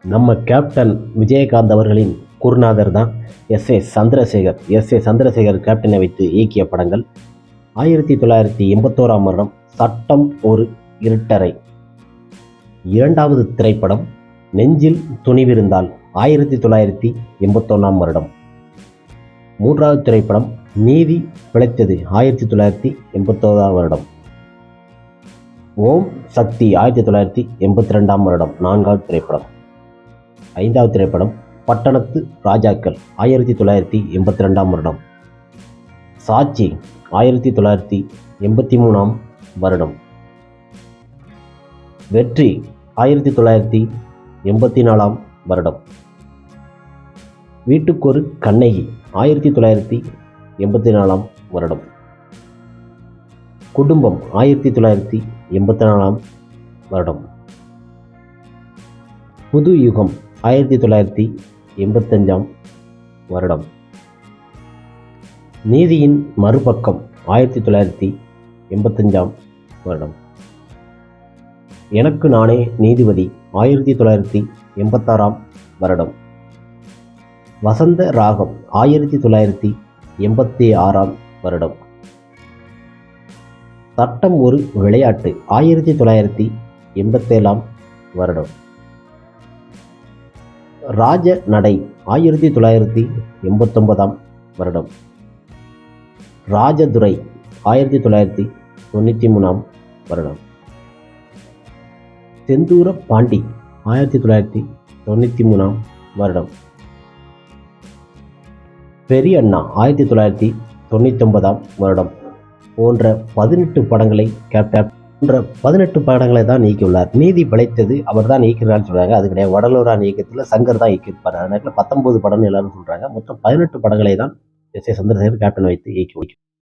நம்ம கேப்டன் விஜயகாந்த் அவர்களின் குருநாதர் தான் எஸ்.ஏ. சந்திரசேகர். எஸ்.ஏ. சந்திரசேகர் கேப்டனை வைத்து இயக்கிய படங்கள் 1981ஆம் வருடம் சட்டம் ஒரு இருட்டறை. இரண்டாவது திரைப்படம் நெஞ்சில் துணிவிருந்தால் 1981ஆம் வருடம். மூன்றாவது திரைப்படம் நீதி பிழைத்தது 1981ஆம் வருடம். ஓம் சக்தி 1982ஆம் வருடம். நான்காவது திரைப்படம். ஐந்தாவது திரைப்படம் பட்டணத்து ராஜாக்கள் 1982ஆம் வருடம். சாட்சி 1983ஆம் வருடம். வெற்றி 1984ஆம் வருடம். வீட்டுக்கொரு கண்ணகி 1984ஆம் வருடம். குடும்பம் 1984ஆம் வருடம். புது யுகம் 1985ஆம் வருடம். நீதியின் மறுபக்கம் 1985ஆம் வருடம். எனக்கு நானே நீதிபதி 1986ஆம் வருடம். வசந்த ராகம் 1986ஆம் வருடம். சட்டம் ஒரு விளையாட்டு 1987ஆம் வருடம். ராஜ நடை 1989ஆம் வருடம். ராஜதுரை 1993ஆம் வருடம். செந்தூர பாண்டி 1993ஆம் வருடம். பெரியண்ணா 1999ஆம் வருடம் போன்ற 18 படங்களை போன்ற 18 படங்களை தான் இயக்கியுள்ளார். நீதி பிழைத்தது அவர் தான் இயக்கிறான்னு சொல்றாங்க. அது கிடையாது. வடலூரான் இயக்கத்தில் சங்கர் தான் இயக்கியிருப்பார். அதனால 19 படம்னு எல்லாரும் சொல்றாங்க. மொத்தம் 18 படங்களை தான் எஸ்.ஏ. சந்திரசேகர் கேப்டன் வைத்து இயக்கி